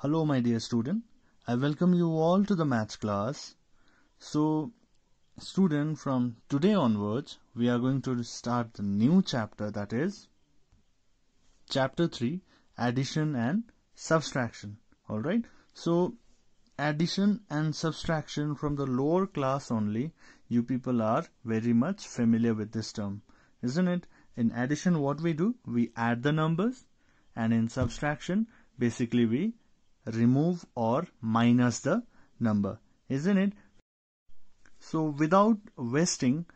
Hello my dear student, I welcome you all to the maths class. So student, from today onwards we are going to start the new chapter, that is chapter 3, addition and subtraction. Alright, so addition and subtraction from the lower class only, you people are very much familiar with this term, isn't it? In addition, what we do, we add the numbers, and in subtraction basically we remove or minus the number, isn't it? So without wasting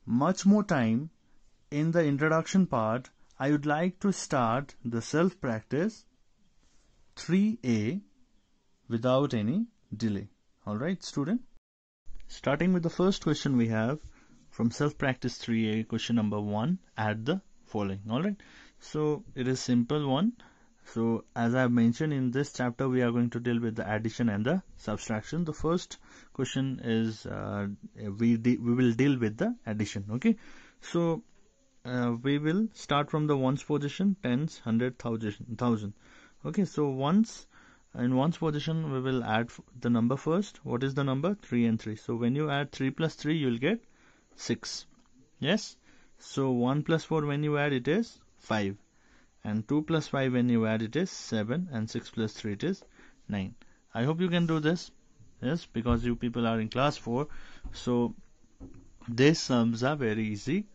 much more time in the introduction part, I would like to start the self-practice 3A without any delay. Alright student, starting with the first question we have from self-practice 3A, question number 1, add the following. Alright, so it is simple one. So as I have mentioned, in this chapter we are going to deal with the addition and the subtraction. The first question is we will deal with the addition. Okay, so we will start from the ones position, tens, hundred, thousand. Okay, so in ones position we will add the number first. What is the number? 3 and 3. So when you add 3 plus 3 you will get 6. Yes, so 1 plus 4 when you add it is 5. And 2 plus 5 when you add it is 7, and 6 plus 3 it is 9. I hope you can do this. Yes, because you people are in class 4. So these sums are very easy.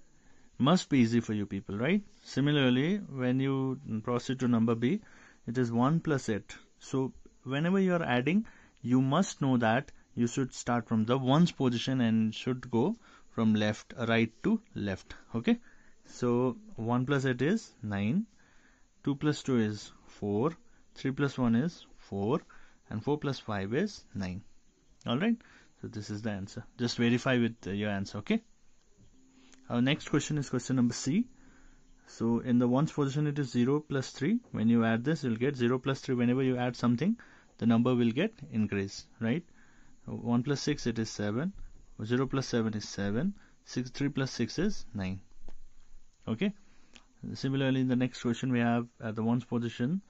Must be easy for you people, right? Similarly, when you proceed to number B, it is 1 plus 8. So whenever you are adding, you must know that you should start from the ones position and should go from right to left. Okay, so 1 plus 8 is 9. 2 plus 2 is 4, 3 plus 1 is 4, and 4 plus 5 is 9. Alright, so this is the answer. Just verify with your answer, okay? Our next question is question number C. So in the ones position it is 0 plus 3. When you add this, you'll get 0 plus 3. Whenever you add something, the number will get increased, right? 1 plus 6 it is 7. 0 plus 7 is 7. 3 plus 6 is 9. Okay? Similarly, in the next question we have at the ones position,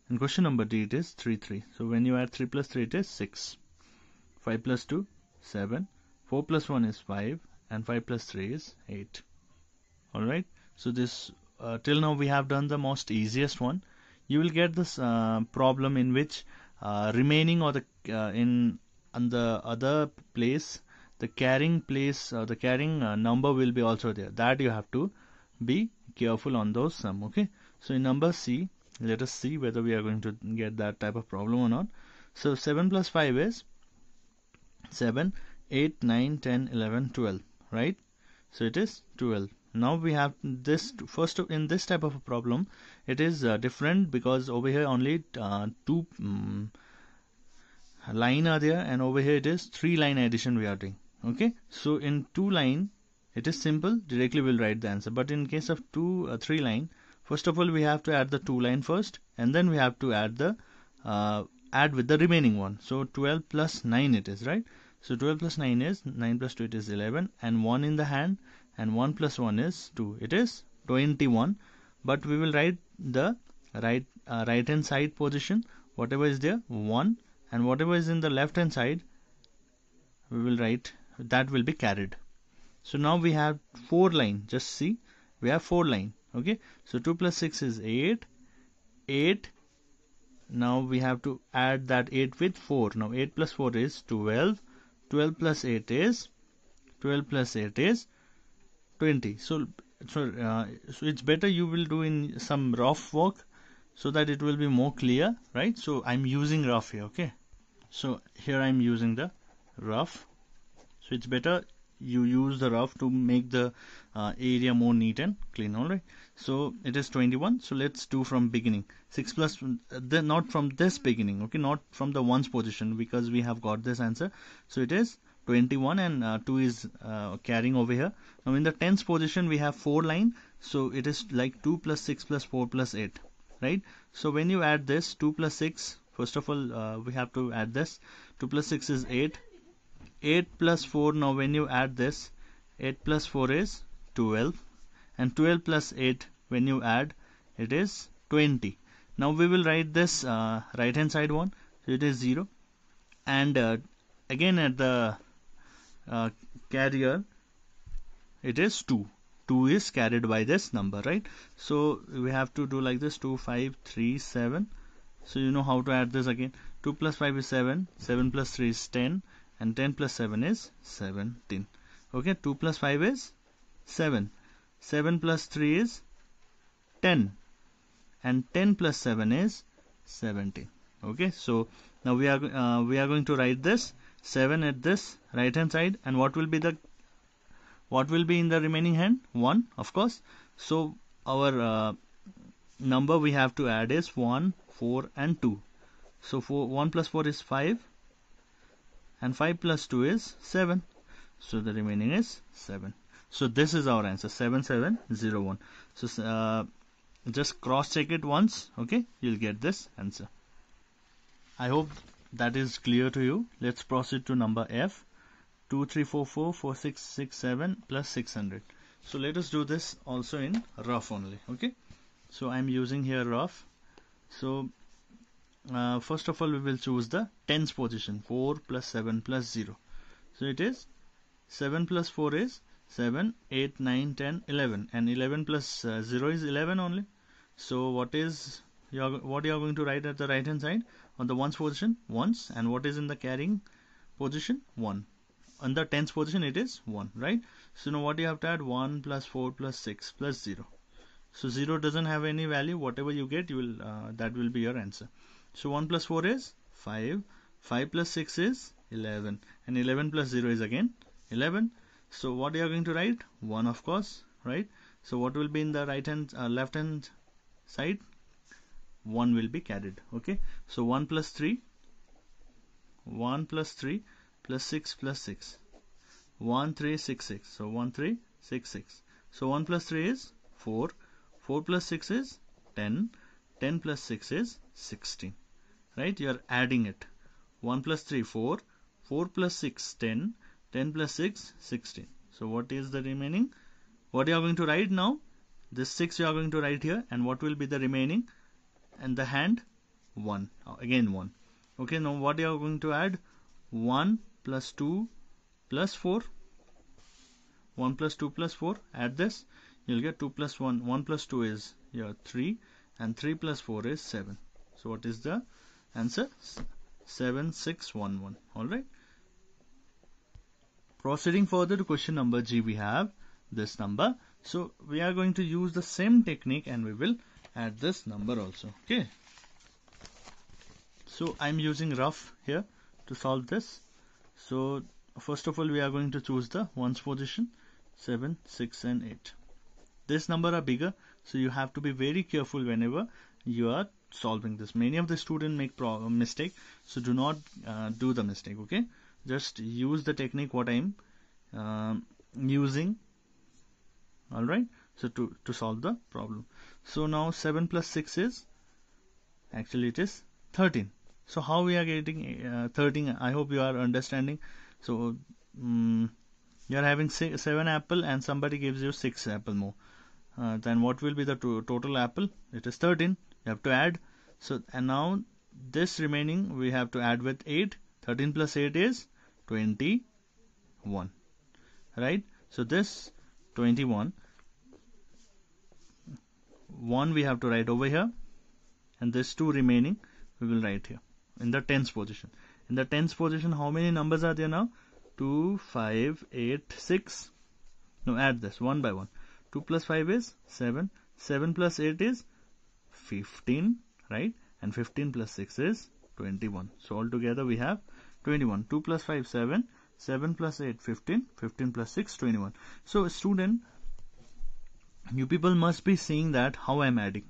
in question number D it is 3, 3. So when you add 3 plus 3 it is 6. 5 plus 2, 7. 4 plus 1 is 5, and 5 plus 3 is 8. Alright, so this till now we have done the most easiest one. You will get this problem in which remaining or the on the other place, the carrying place, the carrying number will be also there. That you have to be careful on those sum. Okay, so in number C, let us see whether we are going to get that type of problem or not. So 7 plus 5 is 7, 8, 9, 10, 11, 12, right? So it is 12. Now we have this first. In this type of a problem it is different, because over here only two line are there, and over here it is 3 line addition we are doing. Okay, so in 2 line it is simple, directly we'll write the answer. But in case of 3 line, first of all we have to add the 2 line first, and then we have to add the add with the remaining one. So 12 plus 9 it is, right? So 12 plus 9 is 9 plus 2 it is 11, and 1 in the hand, and 1 plus 1 is 2. It is 21. But we will write the right hand side position, whatever is there 1, and whatever is in the left hand side we will write that will be carried. So now we have 4 line. Just see, we have 4 line. Okay, so 2 plus 6 is 8. 8. Now we have to add that 8 with 4. Now 8 plus 4 is 12. 12 plus 8 is 20. So it's better you will do in some rough work, so that it will be more clear, right? So I'm using rough here. Okay, so here I'm using the rough. So it's better you use the rough to make the area more neat and clean. Alright, so it is 21. So let's do from beginning. 6 plus not from this beginning, okay, not from the ones position, because we have got this answer. So it is 21, and 2 is carrying over here. Now in the tens position we have 4 line, so it is like 2 plus 6 plus 4 plus 8, right? So when you add this 2 plus 6, first of all we have to add this. 2 plus 6 is 8. 8 plus 4, now when you add this, 8 plus 4 is 12, and 12 plus 8 when you add, it is 20. Now we will write this right hand side one. So it is 0, and again at the carrier it is 2. 2 is carried by this number, right? So we have to do like this: 2, 5, 3, 7. So you know how to add this again. 2 plus 5 is 7, 7 plus 3 is 10, and 10 plus 7 is 17. Okay, 2 plus 5 is 7, 7 plus 3 is 10, and 10 plus 7 is 17. Okay, so now we are going to write this 7 at this right hand side, and what will be in the remaining hand? 1, of course. So our number we have to add is 1, 4, and 2. So 1 plus 4 is 5, and 5 plus 2 is 7. So the remaining is 7. So this is our answer, 7701. So just cross check it once, okay? You'll get this answer. I hope that is clear to you. Let's proceed to number F. 2, 3, 4, 4, 4, 6, 6, 7 plus 600. So let us do this also in rough only, okay? So I'm using here rough. So first of all we will choose the tens position, 4 plus 7 plus 0. So it is 7 plus 4 is 7, 8, 9, 10, 11, and 11 plus 0 is 11 only. So what you are going to write at the right hand side? On the ones position, ones, and what is in the carrying position? 1. On the tens position it is 1, right? So now what you have to add? 1 plus 4 plus 6 plus 0. So 0 doesn't have any value. Whatever you get, you will that will be your answer. So 1 plus 4 is 5, 5 plus 6 is 11, and 11 plus 0 is again 11. So what you are going to write? 1, of course, right? So what will be in the left hand side? 1 will be carried, okay? So 1 plus 3 plus 6 plus 6, 1, 3, 6, 6. So 1, 3, 6, 6. So 1 plus 3 is 4, 4 plus 6 is 10, 10 plus 6 is 16, right? You are adding it. 1 plus 3, 4, 4 plus 6, 10, 10 plus 6, 16. So what is the remaining? What you are going to write now? This 6 you are going to write here, and what will be the remaining? And the hand? 1. Again 1. Okay, now what you are going to add? 1 plus 2 plus 4. 1 plus 2 plus 4. Add this. You'll get 2 plus 1. 1 plus 2 is your 3, and 3 plus 4 is 7. So what is the answer? 7611. Alright. Proceeding further to question number G, we have this number. So we are going to use the same technique, and we will add this number also. Okay. So I'm using rough here to solve this. So first of all we are going to choose the ones position, 7, 6, and 8. This number are bigger, so you have to be very careful whenever you are solving this. Many of the students make mistake, so do not do the mistake, okay? Just use the technique what I'm using. Alright, so to solve the problem. So now 7 plus 6 is, actually it is 13. So how we are getting 13? I hope you are understanding. So you are having 7 apple, and somebody gives you 6 apple more. Then what will be the total apple? It is 13. You have to add. So and now this remaining we have to add with 8. 13 plus 8 is 21. Right? So this 21. 1 we have to write over here, and this 2 remaining we will write here in the tens position. In the tens position, how many numbers are there now? 2, 5, 8, 6. Now add this one by one. 2 plus 5 is 7. 7 plus 8 is 15, right? And 15 plus 6 is 21. So altogether we have 21. 2 plus 5, 7. 7 plus 8, 15. 15 plus 6, 21. So student, you people must be seeing that how I am adding.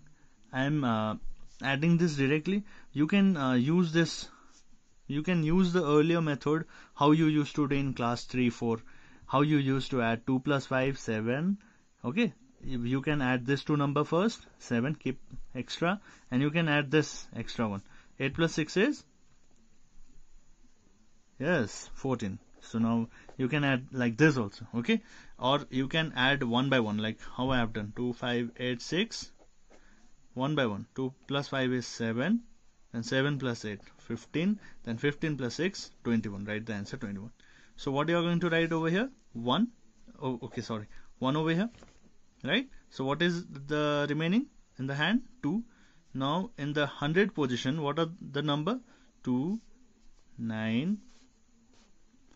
I am adding this directly. You can use this. You can use the earlier method how you used to do in class 3, 4. How you used to add 2 plus 5, 7. Okay. You can add this 2 number first. 7. Keep extra. And you can add this extra one. 8 plus 6 is? Yes, 14. So now you can add like this also, okay? Or you can add one by one, like how I have done. 2, 5, 8, 6. one by one. 2 plus 5 is 7, and 7 plus 8, 15, then 15 plus 6, 21. Write the answer 21. So what you are going to write over here? 1. Oh, okay, sorry. 1 over here, right? So what is the remaining in the hand? 2. Now in the 100 position, what are the number? 2, 9,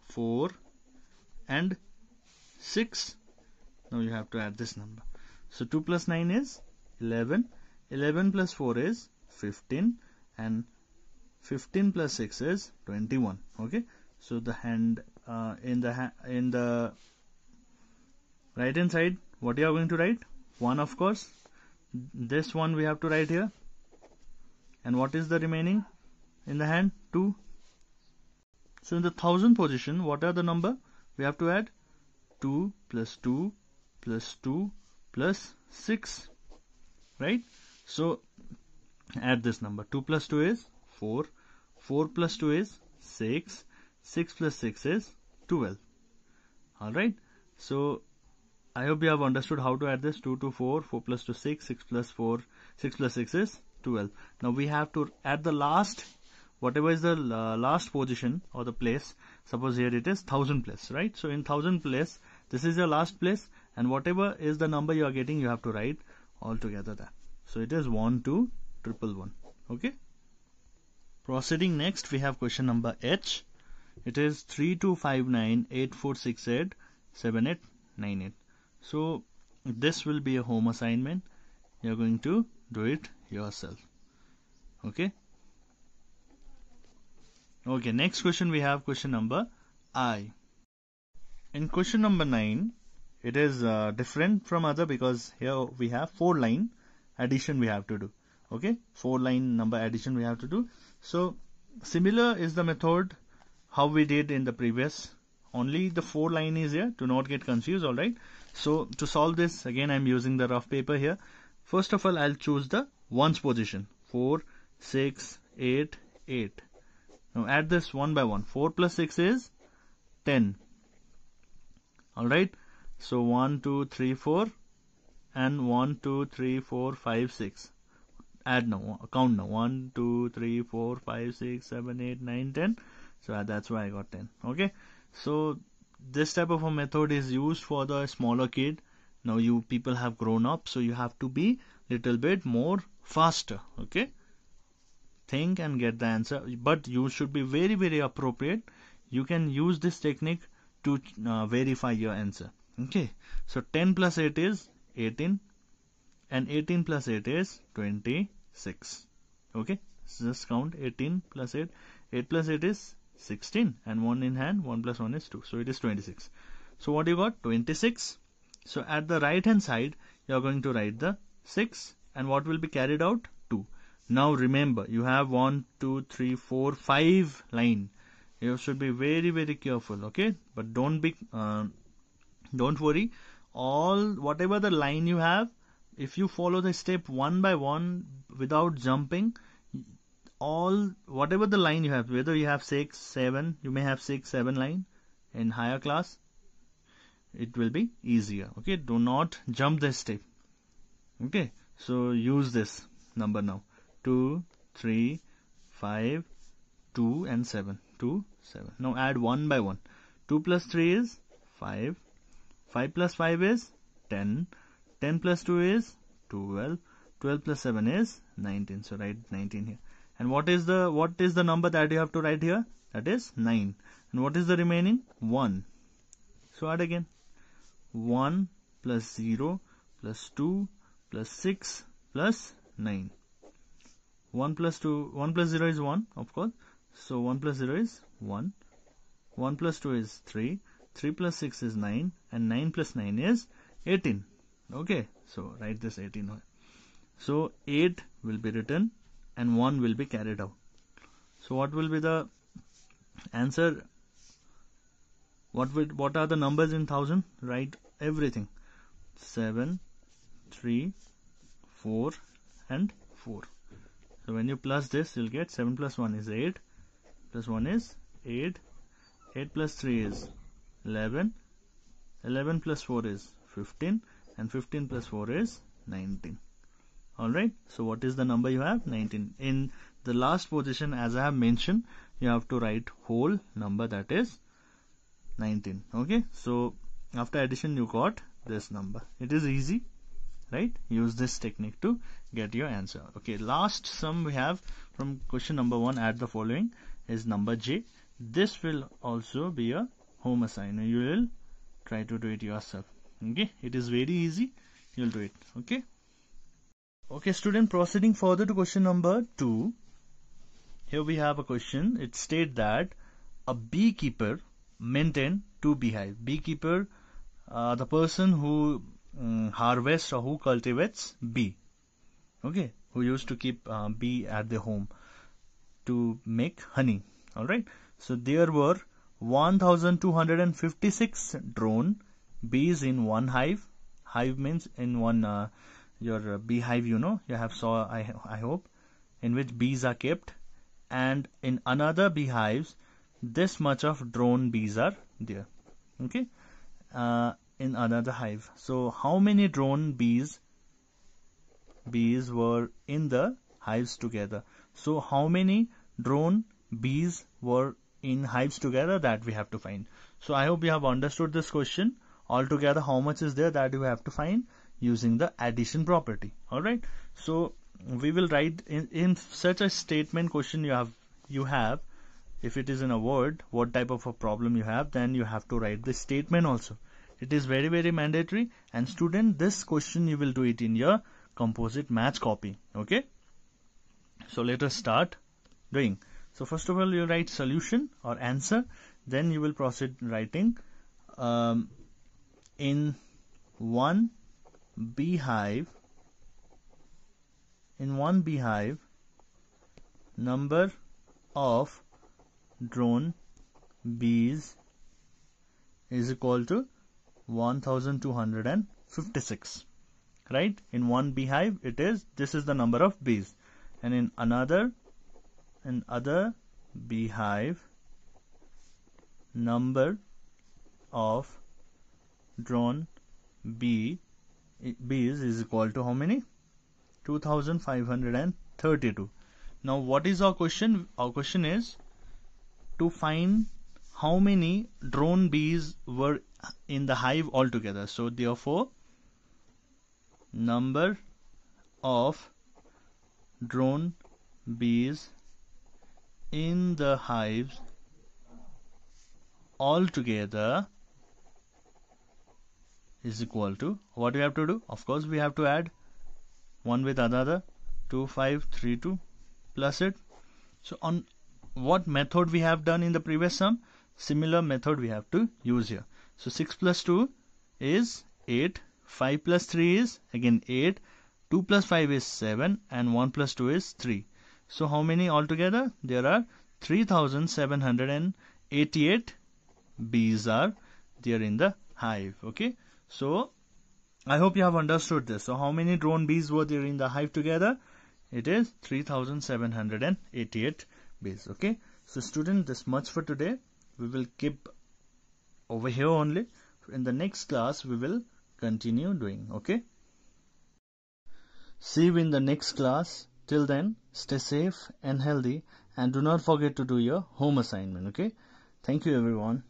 4, and 6. Now you have to add this number. So 2 plus 9 is 11. 11 plus 4 is 15. And 15 plus 6 is 21. Okay. So the hand in the right hand side, what you are going to write? 1, of course. This one we have to write here. And what is the remaining in the hand? 2. So in the 1000 position, what are the number? We have to add 2 plus 2 plus 2 plus 6. Right? So add this number. 2 plus 2 is 4. 4 plus 2 is 6. 6 plus 6 is 12. Alright. So I hope you have understood how to add this. 2 to 4, 4 plus 2 6, 6 plus 4, 6 plus 6 is 12. Now we have to add the last, whatever is the last position or the place. Suppose here it is 1000 place, right? So in 1000 place, this is your last place, and whatever is the number you are getting, you have to write all together there. So it is 1 to 111. Okay. Proceeding next, we have question number H. It is 3259 8468 7898. So this will be a home assignment. You are going to do it yourself. Okay. Okay, next question we have question number I. In question number 9, it is different from other because here we have 4-line addition we have to do. Okay, 4-line number addition we have to do. So similar is the method how we did in the previous. Only the 4-line is here. Do not get confused. Alright. So to solve this, again I am using the rough paper here. First of all, I'll choose the ones position. 4, 6, 8, 8. Now add this one by one. 4 plus 6 is 10. Alright. So 1, 2, 3, 4 and 1, 2, 3, 4, 5, 6. Add now. Count now. 1, 2, 3, 4, 5, 6, 7, 8, 9, 10. So that's why I got 10. Okay. So this type of a method is used for the smaller kid. Now you people have grown up, so you have to be little bit more faster. Okay. Think and get the answer, but you should be very, very appropriate. You can use this technique to verify your answer. Okay. So 10 plus 8 is 18 and 18 plus 8 is 26. Okay. So just count 18 plus 8. 8 plus 8 is 16 and 1 in hand. 1 plus 1 is 2. So it is 26. So what you got? 26. So at the right hand side, you are going to write the 6 and what will be carried out? 2. Now remember, you have 1, 2, 3, 4, 5 line. You should be very, very careful. Okay. But don't worry. Whatever the line you have, if you follow the step one by one without jumping, whatever the line you have, whether you have 6, 7, you may have 6, 7 line in higher class, it will be easier. Okay, do not jump this step. Okay, so use this number now. 2, 3, 5, 2 and 7. 2, 7. Now add one by one. 2 plus 3 is 5. 5 plus 5 is 10. 10 plus 2 is 12. 12 plus 7 is 19. So write 19 here. And what is the number that you have to write here? That is 9. And what is the remaining? 1. So add again. 1 plus 0 plus 2 plus 6 plus 9. 1 plus 0 is 1, of course. So 1 plus 0 is 1. 1 plus 2 is 3. 3 plus 6 is 9. And 9 plus 9 is 18. Okay. So write this 18. So 8 will be written and 1 will be carried out. So what will be the answer? What are the numbers in 1000? Write everything. 7, 3, 4 and 4. So when you plus this, you'll get 7 plus 1 is 8. Plus 1 is 8. 8 plus 3 is 11. 11 plus 4 is 15. And 15 plus 4 is 19. Alright, so what is the number you have? 19. In the last position, as I have mentioned, you have to write whole number, that is 19. Okay, so after addition you got this number. It is easy, right? Use this technique to get your answer. Okay, last sum we have from question number 1, add the following, is number J. This will also be a home assignment. You will try to do it yourself. Okay, it is very easy. You'll do it. Okay. Okay, student, proceeding further to question number 2. Here we have a question. It states that a beekeeper maintain 2 beehives. Beekeeper, the person who harvests or who cultivates bee. Okay, who used to keep bee at their home to make honey. Alright, so there were 1256 drone bees in one hive. Hive means in one your beehive, you know, you have saw, I hope, in which bees are kept, and in another beehives this much of drone bees are there. Okay, in another hive. So how many drone bees were in the hives together? So how many drone bees were in hives together, that we have to find. So I hope you have understood this question. Altogether how much is there, that you have to find using the addition property. Alright, so we will write in such a statement question you have, if it is in a word, what type of a problem you have, then you have to write the statement also. It is very, very mandatory. And student, this question you will do it in your composite maths copy. Okay, so let us start doing. So first of all, you write solution or answer, then you will proceed writing in one beehive, number of drone bees is equal to 1256. Right? In one beehive, this is the number of bees, and in other beehive, number of drone bees is equal to how many? 2532. Now what is our question? Our question is to find how many drone bees were in the hive altogether. So therefore, number of drone bees in the hives altogether is equal to, what we have to do? Of course, we have to add one with another, 2532 plus it. So on what method we have done in the previous sum, similar method we have to use here. So 6 plus 2 is 8, 5 plus 3 is again 8, 2 plus 5 is 7, and 1 plus 2 is 3. So how many altogether? There are 3788 bees are there in the hive. Okay, so I hope you have understood this. So how many drone bees were there in the hive together? It is 3788 bees. Okay, so student, this much for today. We will keep over here only. In the next class we will continue doing. Okay, see you in the next class. Till then, stay safe and healthy, and do not forget to do your home assignment. Okay, thank you everyone.